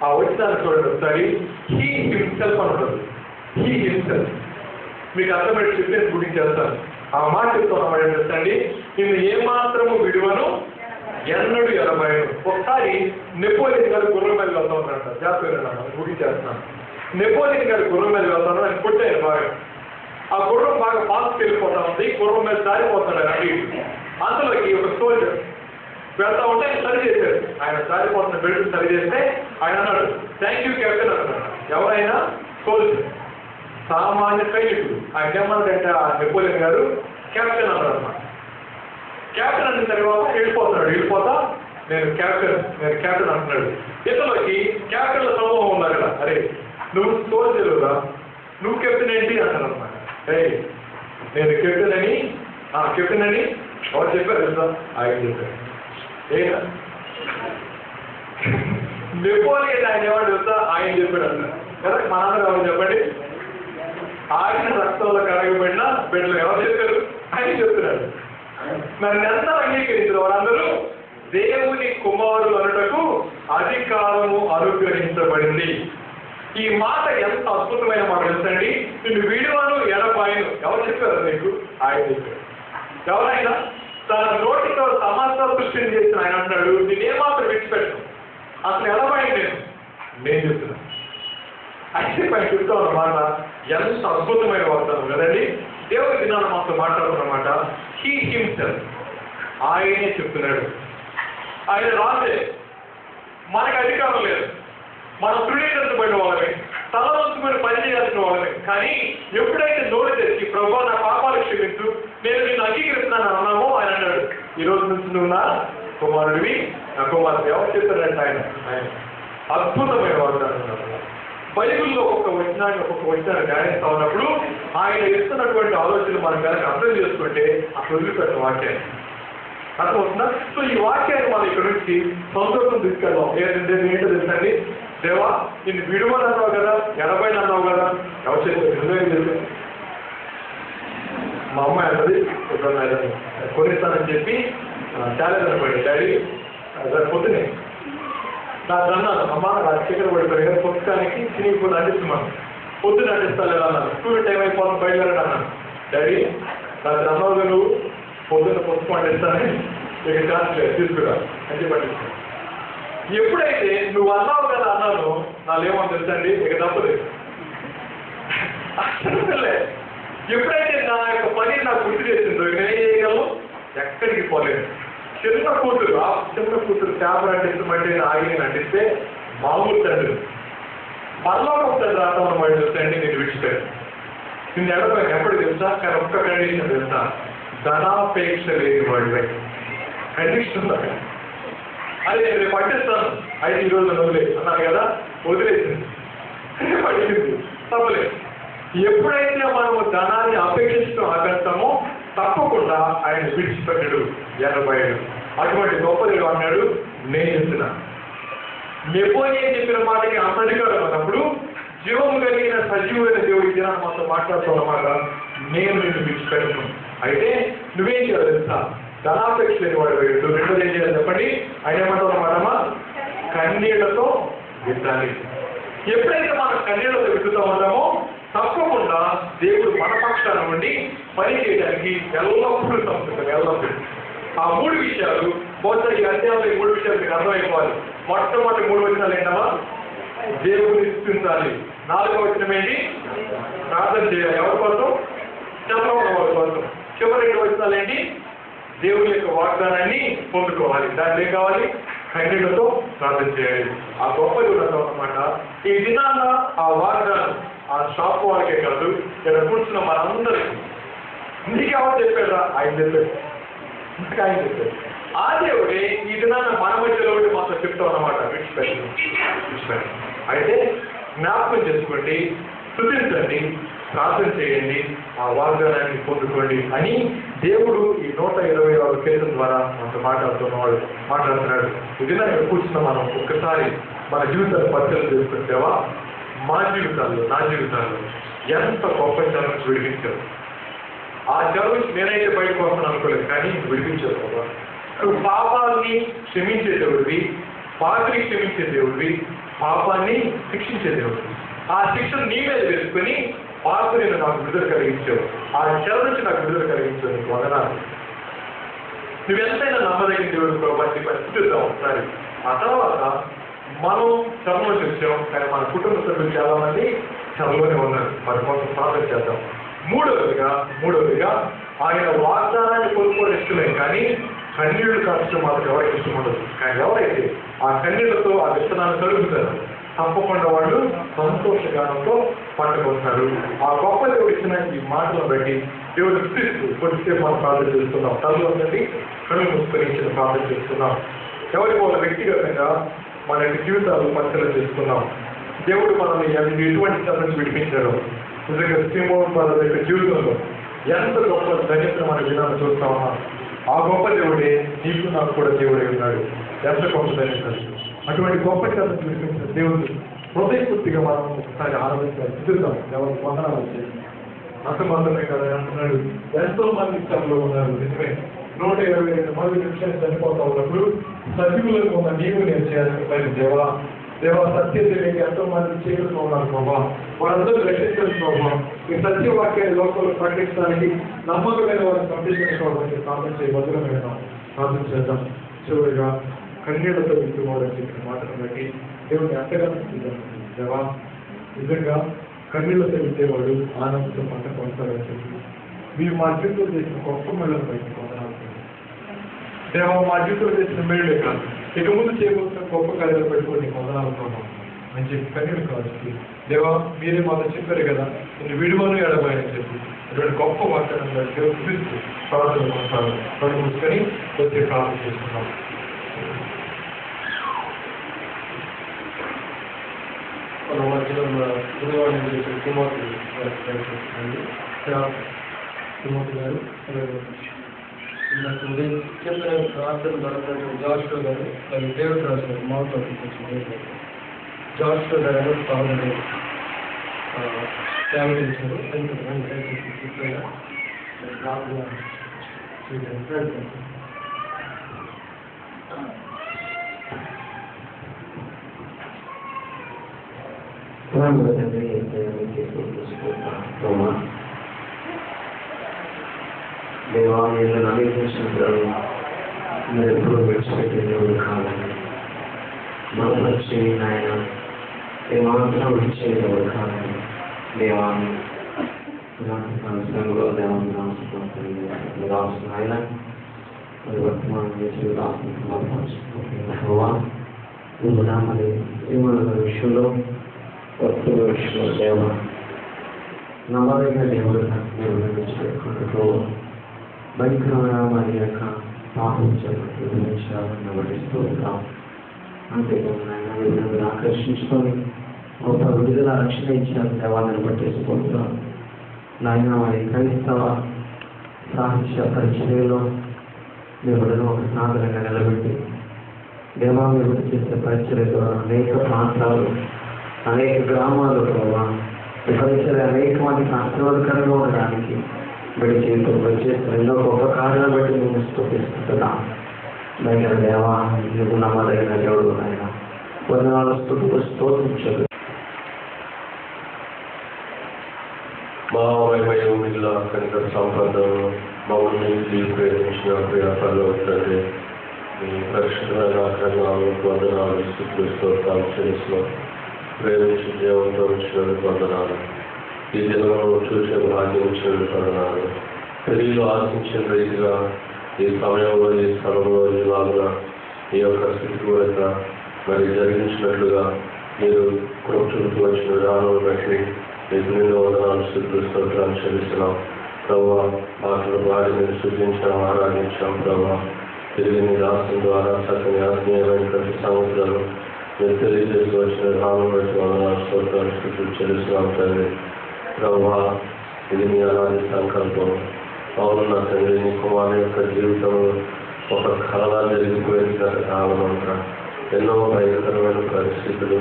ఆ వచనాన్ని చూడండి ఒకసారి. హీ హిమ్సెల్ఫ్ అని ఉంటుంది. హీ హిమ్సెల్ఫ్ మీకు అర్థమయ్యే చెప్పి నేను గురించి చేస్తాను. ఆ మాట చెప్తున్నమాట ఏంటండి, నిన్ను ఏమాత్రము విడువను ఎన్నడు ఎనభైను. ఒకసారి నెపోలియన్ గారు గుర్రం మీద వెళ్తా ఉన్నారంట. జాగ్రత్త గురించి చేస్తున్నాను. నెపోలియన్ గారు గుర్రం మీద వెళ్తాను ఆయన కొట్టారు బాగా. ఆ గుర్రం బాగా ఫాస్ట్కి వెళ్ళిపోతా ఉంది. గుర్రం మీద జారిపోతున్నాడు అటు. అందులోకి ఒక సోల్జర్ వెళ్తా ఉంటే ఆయన సరి చేశారు. ఆయన జారిపోతున్న బెల్ట్ సరి చేస్తే ఆయన అన్నాడు, థ్యాంక్ యూ కెప్టెన్ అన్నాడు. ఎవరైనా సోల్జర్ సామాన్య సైనికుడు. ఆయన ఏమన్నాడంటే ఆ నెపోలియన్ గారు కెప్టెన్ అన్నాడు అన్నమాట. క్యాప్టెన్ అన్న తర్వాత వెళ్ళిపోతా నేను క్యాప్టెన్ అంటున్నాడు. ఇంతలోకి క్యాప్టెన్ల సమూహం ఉన్నారు కదా, అరే నువ్వు సోల్జరురా, నువ్వు కెప్టెన్ ఏంటి అంటారు అనమాట. నేను కెప్టెన్ అని ఎవరు చెప్పారు తెలుసా? ఆయన చెప్పారు. ఏనా నెపోలియన్ ఆయన ఎవరు తెలుసా? ఆయన చెప్పాడు అన్నారు కదా. మనందరూ ఎవరు చెప్పండి? ఆయన రక్తంలో కరగబడిన బిడ్డలు ఎవరు చెప్పారు? ఆయన చెప్తున్నాడు. నన్ను ఎంత అంగీకరించిన వారందరూ దేవుని కుమారులు అనుటకు అధికారము అనుగ్రహించబడింది. ఈ మాట ఎంత అద్భుతమైన మాట తెలుసండి. నిన్ను విడువను ఎడబాయను ఎవరు చెప్పారు నీకు? ఆయన చెప్పారు. ఎవరైనా తన నోటితో సమస్త సృష్టిని చేసిన ఆయన అంటాడు, నేనేమాత్రం విడిచిపెట్టు, అసలు ఎడబాయను నేను చెప్తున్నా. అయితే పైన చెప్తా ఉన్నమాట ఎంత అద్భుతమైన వార్తను కదండి. దేవుడి దినాన్ని మాతో మాట్లాడుతున్నమాట. హీ హిమ్సెల్ఫ్ ఆయనే చెప్తున్నాడు. ఆయన రాసే మనకు అధికారం లేదు. మనం తృణీకరించబడిన వాళ్ళమే, తలవంచుకొని పని చేయాల్సిన వాళ్ళమే. కానీ ఎప్పుడైతే నోరు తెచ్చి ప్రభువా నా పాపాలు క్షమించు, నేను నిన్ను అంగీకరిస్తున్నాను అన్నామో ఆయన అన్నాడు, ఈ రోజు నుంచి నువ్వు నా కుమారుడివి, నా కుమారుడు. ఎవరు చెప్తారంటే ఆయన అద్భుతమైన వాగ్దానం. బైబిల్లో ఒక్కొక్క వచనాన్ని ధ్యానిస్తా ఉన్నప్పుడు ఆయన ఇస్తున్నటువంటి ఆలోచనలు మనం కనుక అర్థం చేసుకుంటే అసలు వదిలిపెట్టిన వాక్యాన్ని అర్థమవుతుందా? సో ఈ వాక్యాన్ని మనం ఇక్కడ నుంచి సంతోషం తీసుకెళ్దాం. ఏంటంటే ఏంటో తెలుసండి, దేవా నిన్ను విడువని అన్నావు కదా, 80 అన్నావు కదా, ఎవరు చెప్పారు? మా అమ్మాయి అన్నది కొనిస్తానని చెప్పి ఛాలెంజ్ అనుకోండి. డాడీ పొద్దునే నాకు అన్నాను, అమ్మ నా చికెన్ పడిపోయి కదా పుస్తకానికి చినిగిపోతే అంటిస్తున్నాను, పొద్దున అంటిస్తా లేదా అన్నాను. స్కూల్ టైం అయిపోతాను బయలుదేరాడు అన్నాను. డాడీ నాకు అన్నావుగా నువ్వు పొద్దున్న పుస్తకం అంటిస్తానని ఇక ఛాన్స్ లేదు తీసుకురా అని చెప్పి అంటిస్తాను. ఎప్పుడైతే నువ్వు అన్నావు కదా అన్నాను, నాలో ఏమో తెలుసండి, ఇక తప్పలేదు. అసలే ఎప్పుడైతే నా యొక్క పని నాకు గుర్తు చేసిందో నేనేం చేయగలను? ఎక్కడికి పోలేదు. చిన్న కూతురు పేపర్ అంటిస్తామంటే ఆగి అంటిస్తే మామూలు తండ్రి పరలోకం తండ్రి రావడం వాడు చూస్తాండి నేను విడిచిపోయాను. నిన్ను ఎడపోయాను ఎప్పుడు తెలుసా? కానీ ఒక్క కండిషన్ తెలుసా? ధనాపేక్ష లేని వాడివై కండిషన్ ఉందా? అది నేను రేపు పట్టిస్తాను, అయితే ఈరోజు వదిలేదు అన్నాను కదా, వదిలేసింది పట్టింది తప్పలేదు. ఎప్పుడైతే మనము ధనాన్ని అపేక్షిస్తూ ఆపేస్తామో తప్పకుండా ఆయన విడిచిపెట్టడు 80. అటువంటి గొప్పదేవుడు అన్నాడు, నేను చెప్తున్నా. నెపోలియన్ చెప్పిన మాటకి అంతధికారం అన్నప్పుడు జీవము కలిగిన సజీవమైన దేవుడి దినాన్ని మాతో మాట్లాడుతున్నమాట. నేను నిన్ను విడిచిపెట్టను. అయితే నువ్వేం చేయాలి తెలుసా? ధనాపేక్ష లేని వాడు వేయడు. రెండోది ఏం చేయాలి చెప్పండి? ఆయన ఏమంటారు అన్నమాటమా? కన్నీళ్లతో విత్తాలి. ఎప్పుడైతే మనం కన్నీళ్లతో విత్తుతూ ఉంటామో తప్పకుండా దేవుడు మన పక్షాన ఉండి పని చేయడానికి ఎల్లప్పుడూ సంసిద్ధం. ఎల్లప్పుడూ ఆ 3 విషయాలు బహుశా ఈ అధ్యాయంలో ఈ 3 విషయాలు మీకు అర్థమైపోవాలి. మొట్టమొదటి 3 వచనాలు ఏంటమ్మా? దేవుడిని స్తుతించాలి. 4వ వచనం ఏంటి? ప్రార్థన చేయాలి. ఎవరి కోసం? చదవడం వారి కోసం. చివరి 2 వచనాలు ఏంటి? దేవుడి యొక్క వాగ్దానాన్ని పొందుకోవాలి. దాంట్లో ఏం కావాలి? కన్నీళ్లతో ప్రార్థన చేయాలి. ఆ గొప్ప వ్రతం అన్నమాట. ఈ దినాన ఆ వాగ్దానం ఆ షాప్ వాళ్ళకే కాదు, ఇక్కడ కూర్చున్న మనందరికీ. నీకెవరు చెప్పారా? ఆయన చెప్పాడు. ఇంకా ఆయన చెప్పాడు. ఆ దేవుడే ఈ దినాన మన మధ్యలో మాతో చెప్తాం అన్నమాట. విడిచిపెట్టాలి. అయితే జ్ఞాపకం చేసుకోండి, స్తుతించండి, ప్రార్థన చేయండి, ఆ వాగ్దానాన్ని పొందుకోండి అని దేవుడు ఈ 126 కేసుల ద్వారా మనతో మాట్లాడుతున్నాడు. ఈ దినాన్ని కూర్చున్న మనం ఒక్కసారి మన జీవితాన్ని పరిశీలన చేసుకుంటేవా, మా జీవితాల్లో, నా జీవితాల్లో ఎంత గొప్ప ఛాలెంజ్ విడిపించావు. ఆ ఛాలెంజ్ నేనైతే బయటకు వస్తాను అనుకోలేదు, కానీ విడిపించావు బాబా. నువ్వు పాపాన్ని క్షమించే దేవుడివి, పాపిని క్షమించే దేవుడివి, పాపాన్ని శిక్షించే దేవుడివి. ఆ శిక్షను నీ మీద వేసుకొని పాపిని నాకు విడుదల కలిగించావు. ఆ ఛాలెంజ్ నాకు విడుదల కలిగించావు. నీకు వందనాలు. నువ్వెంతైనా నమ్మదగిన దేవుడు ప్రభావం పరిస్థితిద్దాం ఒకసారి. ఆ తర్వాత మనం శ్రమలో చూసాం, కానీ మన కుటుంబ సభ్యులు చాలా మంది శ్రమలోనే ఉన్నారు. మరి కోసం ప్రార్థన చేద్దాం. మూడవదిగా ఆయన వాగ్దానాన్ని కోల్పోవడం ఇష్టమే, కానీ కన్నీళ్లు కాల్చడం మాత్రం ఎవరికి ఇష్టం ఉండదు. కానీ ఎవరైతే ఆ కన్నీళ్లతో ఆ విత్తనాన్ని తడుగుతారు, తప్పకుండా వాళ్ళు సంతోషగానంతో పండుకొస్తారు. ఆ గొప్ప దేవుడు ఇచ్చిన ఈ మాటలను బట్టి దేవుడు స్థితిస్తూ కొద్దిసేపు మనం ప్రార్థన చేస్తున్నాం. తల్లి ఉందండి, కళ్ళు మూసుకొని ఇచ్చిన ప్రార్థన చేస్తున్నాం. ఎవరికి వాళ్ళ వ్యక్తిగతంగా మన యొక్క జీవితాలు పరిశీలన చేసుకున్నాం. దేవుడు మనల్ని ఎటువంటి ఛాలెంజ్ విడిపించాడు. నిజంగా శ్రీమోహన్ వాళ్ళ యొక్క జీవితంలో ఎంత గొప్ప ధన్యతను మన విధానం చూస్తామా. ఆ గొప్ప దేవుడే నీకు నాకు కూడా దేవుడే ఉన్నాడు. ఎంత గొప్ప ధన్యత. అటువంటి గొప్ప ఛాలెంజ్ విడిపించిన దేవుడు హృదయపూర్తిగా మనం ఒకసారి ఆరాధించాలి. చూద్దాం. ఎవరికి వందనాలు వచ్చేది అసమంతమే కదా అంటున్నాడు. ఎంతో మంది స్థలంలో ఉన్నారు. నిజమే. 122 మంది నిమిషాలు చనిపోతా ఉన్నప్పుడు సజీవులకు ఉన్న నీవు నేను చేయాలని దేవా సత్య తెలియక ఎంతో మంది చేరుతూ ఉన్నారు ప్రభా. వాళ్ళందరూ రక్షించాలి ప్రభా. ఈ సత్యవాక్యాన్ని లోకంలో ప్రకటించడానికి నమ్మకమైన వారిని పంపించడానికి ప్రార్థన చేయ భద్రమైన ప్రార్థన చేద్దాం. చివరిగా కన్నీళ్లతో విత్తుకోవడం చెప్పిన మాటను బట్టి దేవుడిని ఎంతగానో దేవా, నిజంగా కన్నీళ్లతో విత్తేవాడు ఆనందంతో పంట కొనసాగని చెప్పి మీరు మా జీవితంలో చేసిన గొప్ప మేళను బయటకు పొందాలి. దేవా, మా జీవితంలో చేసిన మేళ్లే కాదు, ఇక ముందు చేయబోతున్న గొప్ప కార్యాలు పెట్టుకొని పొందాలనుకున్నాం అని చెప్పి కన్నీళ్ళు కావచ్చు. దేవా, మీరే మాతో చెప్పారు కదా, నేను విడువను ఎడబాయని చెప్పి ఇటువంటి గొప్ప వాక్యాలను బట్టి చూపిస్తూ ప్రార్థన కొనసాగాలి. కళ్ళు మూసుకొని వచ్చే ప్రార్థన చేసుకున్నాం. మన మధ్యలో గురువారం తిమోతి గారు నాకు ఉదయం చెప్పిన ప్రార్థన దొరకడం జాస్టో గారు మరియు దేవుడు రాశారు మాట్లాడుతూ జాస్టో గారు పాల్గొని సేవరించారు. దేవా, నేను నవీకరించినప్పుడు మీరు ఎప్పుడు విడిచిపెట్టే దేవుడు కాదని మనసు ఆయన ఏమాత్రం విడిచే దేవుడు కాదని దేవాన్ని సంఘంలో దేవాన్ని రాసిన ఆయన మరి వర్తమానం చేసి రాసిన మరి జీవన విషయంలో వర్తమ విషయంలో దేవ నమ్మదైన దేవుడుగా మీరు విడిచిపెట్టుకుంటూ భయంకరమైన వారి యొక్క పాపం విషయాలను నటిస్తూ ఉంటాం. అంతేకాకుండా మీరు ఆకర్షించుకొని గొప్ప విడుదల రక్షణ ఇచ్చారు దేవాలను పట్టేసుకుంటున్నాం. నాయన వారి క్రైస్తవ సాహిత్య పరిచర్యలో దేవుడును ఒక సాధనంగా నిలబెట్టి దేవా మీరు చేసే పరిచర్య ద్వారా అనేక ప్రాంతాలు, అనేక గ్రామాలు ప్రభావ ఈ పరిచర్య అనేక మందికి ఆశీర్వాదకరంగా ఉండడానికి బిడ్డ జీవితంలో చేస్తున్న ఎన్నో గొప్ప కార్యాలు బట్టి నేను స్తుతిస్తున్నాం. నైనా దేవా, నీవు నమ్మదగిన దేవుడు నాయన. వందనాలు, స్తుతులు, స్తోత్రించదు. మా వైభవమిల్ల కనుక సంపదను మమ్మల్ని ప్రేమించిన ప్రియాపల్లో ఉంటుంది. మీ పరిశుద్ధమైన ఆక్రమణకు వందనాలు, స్తుతులు, స్తోత్రాలు చెల్లిస్తున్నాం. ప్రేమించి జీవంతో ఇచ్చినందుకు వందనాలు. ఈ దినంలో చూసే భాగ్యం ఇచ్చినందుకు వందనాలు. తెలియదు ఆశించిన రీతిగా ఈ సమయంలో, ఈ స్థలంలో, ఇలాగా ఈ యొక్క స్థితి మరి జరిగించినట్లుగా మీరు కృప చూపుతూ వచ్చిన విధానం బట్టి మీకు నిన్ను వందనాలు, స్తుతులు, స్తోత్రాలు చెల్లిస్తున్నాం. ప్రభావ మాటలు బాగా మీరు సూచించాం, ఆరాధించాం. ప్రభావ తిరిగి నీ దాసం ద్వారా చక్కని ఆత్మీయమైన ప్రతి సంవత్సరాలు మీరు తెలియజేస్తూ వచ్చిన విధానం బట్టి వందనాలు, స్తోత్రాలు, స్తుతులు చెల్లిస్తున్నాం తండ్రి. ప్రభావ ఇది మీ అలాంటి సంకల్పం. అవును నా తండ్రి, నీ కుమారు యొక్క జీవితంలో ఒక కళలా జరిగిపోయిన కాలమంతా ఎన్నో భయంకరమైన పరిస్థితులు,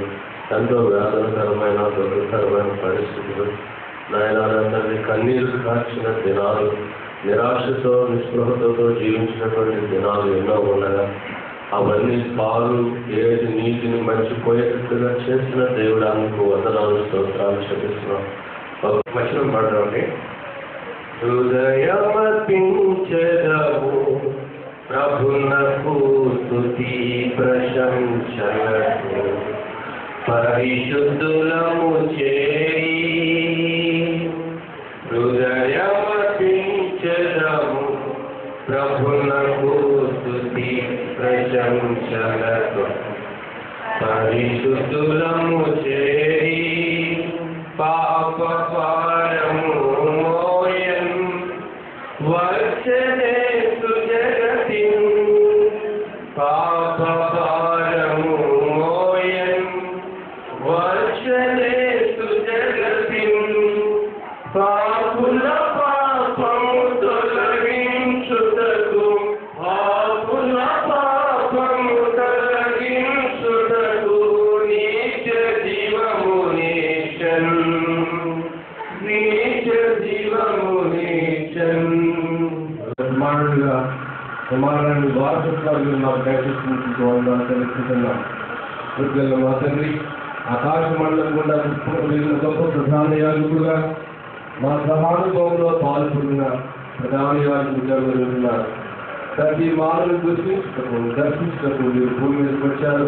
ఎంతో వేదనకరమైన దుఃఖకరమైన పరిస్థితులు, నాయనాన్ని కన్నీరు కాచిన దినాలు, నిరాశతో నిస్పృహతో జీవించినటువంటి దినాలు ఎన్నో ఉండగా అవన్నీ పాలు ఏది నీటిని మర్చిపోయేట్టుగా చేసిన దేవుడానికి వందనాలు, స్తోత్రాలు చెల్లిస్తున్నాం. వచనం పడరండి. హృదయమర్పించెదము ప్రభునకు స్తుతి ప్రశంసలకు, పరిశుద్ధులము చేరి హృదయమర్పించెదము ప్రభునకు స్తుతి ప్రశంసలకు, పరిశుద్ధులము చేరి పాప భారము మోయన్ వచ్చనే సుజగతిన్, పాప భారము మోయన్ వచ్చనే సుజగతిన్, పాపుల పాపము తొలగించుటకు, పాపుల పాపము తొలగించుటకు నీచ జీవము నీచన్, నీచ జీవము నీచన్. కుమారుని వారసత్వాలు మాకు దయచేస్తున్నాం. మా తండ్రి ఆకాశ మండలం గుండా వెళ్ళిన గొప్ప ప్రధాన యాజకులుగా మా సహానుభవంలో పాల్పొందిన ప్రధాన యాజకులు ఉన్నారు. ప్రతి మానవుని దర్శించటకు మీరు భూమి మీదకి వచ్చారు.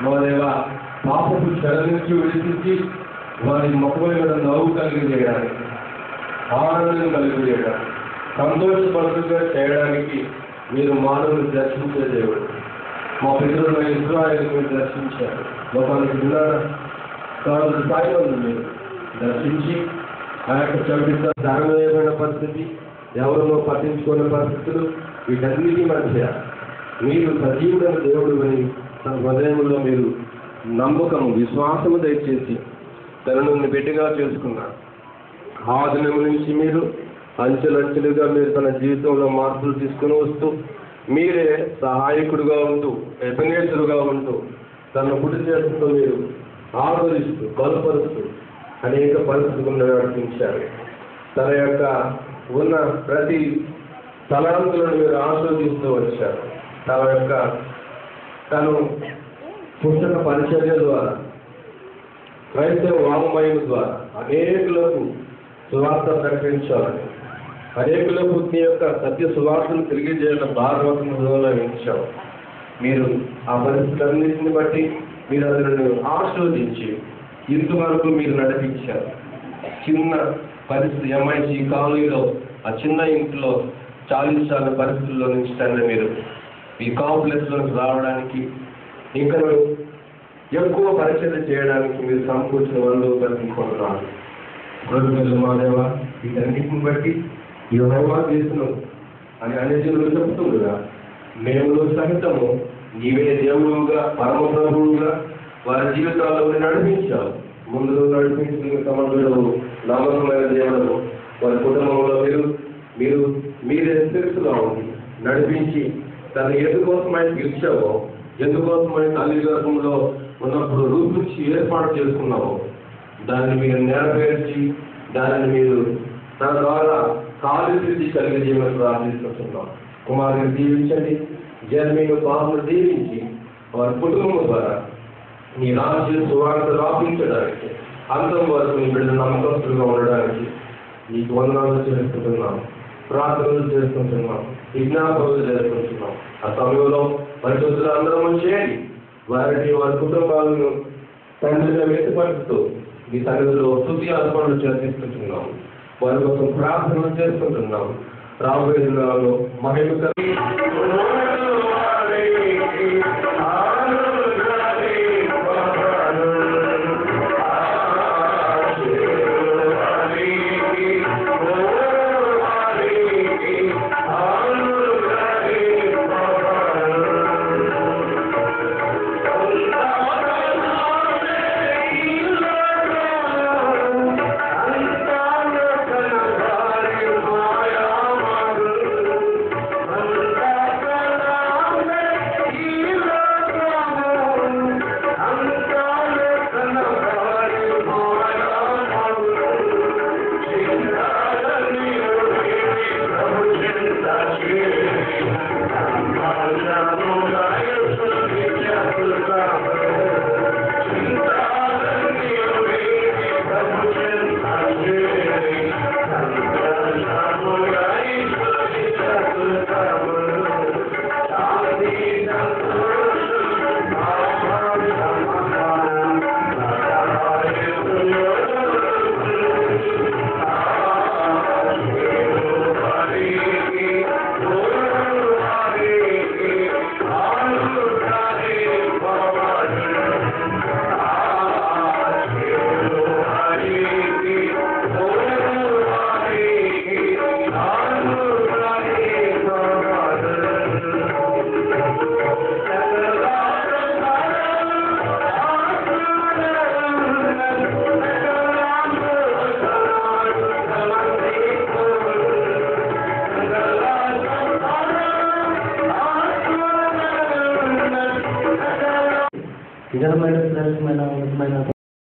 మా దేవ పాపపు చెర నుంచి విడిపించి వారి మొక్కల మీద నవ్వు కలిగజేయడానికి, ఆనందం కలిగజేయడానికి, సంతోషపడుతుగా చేయడానికి మీరు మానవుని దర్శించే దేవుడు. మా పితరుల ఇశ్రాయేలు మీరు దర్శించారు. లోకానికి స్థాయిలో మీరు దర్శించి ఆ యొక్క చవిట ధర్మమైన పరిస్థితి, ఎవరినో పట్టించుకునే పరిస్థితులు, వీటన్నిటి మధ్య మీరు సజీవుడైన దేవుడు అని తన హృదయంలో మీరు నమ్మకము, విశ్వాసము దయచేసి తనను బిడ్డగా చేసుకున్నారు. ఆ దినం నుంచి మీరు అంచెలంచెలుగా మీరు తన జీవితంలో మార్పులు తీసుకుని వస్తూ మీరే సహాయకుడుగా ఉంటూ, ఎబెనేజరుగా ఉంటూ, తన గుడి చేస్తూ మీరు ఆదరిస్తూ, బలపరుస్తూ అనేక పరిస్థితులను నడిపించారు. తన యొక్క ఉన్న ప్రతి తలాంతులను మీరు ఆస్వాదిస్తూ వచ్చారు. తను పుస్తక పరిచర్య ద్వారా, క్రైస్తవ వాంగ్మయం ద్వారా అనేకులకు సువార్త ప్రకటించాలని, అనేకులకు నీ యొక్క సత్య సువార్తను తెలియజేయాలని భారతదేశంలో వించావు. మీరు ఆ పరిస్థితులన్నింటిని బట్టి మీరు అతను ఆస్వాదించి ఇంతవరకు మీరు నడిపించారు. చిన్న పరిస్థితి ఎంఐసి కాలనీలో ఆ చిన్న ఇంట్లో చాలించాల పరిస్థితుల్లో నుంచి తండ్రి మీరు ఈ కాంప్లెక్స్లోకి రావడానికి, ఇంకా ఎక్కువ పరిచయం చేయడానికి మీరు సమకూర్చిన వాళ్ళు కల్పించుకుంటున్నారు. కృతజ్ఞతలు మా దేవ. వీటన్నిటిని బట్టి యెహోవా చేస్తున్నావు అని అనేజీవులు చెప్తుండగా మేము సహితము నీవే దేవుడుగా, పరమ ప్రభువుగా వారి జీవితాల్లో నడిపించావు. ముందు నడిపించిన సమయంలో నమ్మకమైన దేవుడు వారి కుటుంబంలో మీరే తెలుసుగా ఉంది నడిపించి తన ఎందుకోసమై పిలిచావో, ఎందుకోసమై తల్లి గర్భంలో ఉన్నప్పుడు రూపించి ఏర్పాటు చేసుకున్నావో దాన్ని మీరు నెరవేర్చి దానిని మీరు తన ద్వారా కార్యసిద్ధి కలిగజేయమని ప్రార్థిస్తున్నాం. కుమారుని దీవించండి, జన్మీను పాపను దీవించి వారి కుటుంబం ద్వారా నీ రాజ్య సువార్త రాపించడానికి, అంతం వరకు నీ బిడ్డ నమ్మకస్తులుగా ఉండడానికి నీకు వందనాలు చేసుకుంటున్నాం, ప్రార్థనలు చేసుకుంటున్నాం, విజ్ఞాపనలు చేసుకుంటున్నాం. ఆ సమయంలో పరిశుద్ధులు అందరం చేరి వారి కుటుంబాలను తండ్రిగా వ్యక్తపరుస్తూ మీ సన్నిధిలో స్తుతి అర్పణలు చేసుకుంటున్నాం, వారి కోసం ప్రార్థనలు చేసుకుంటున్నాం. రాబోయే దినాల్లో మహిమ నిజమైన శ్రేష్టమైన ఉన్నతమైన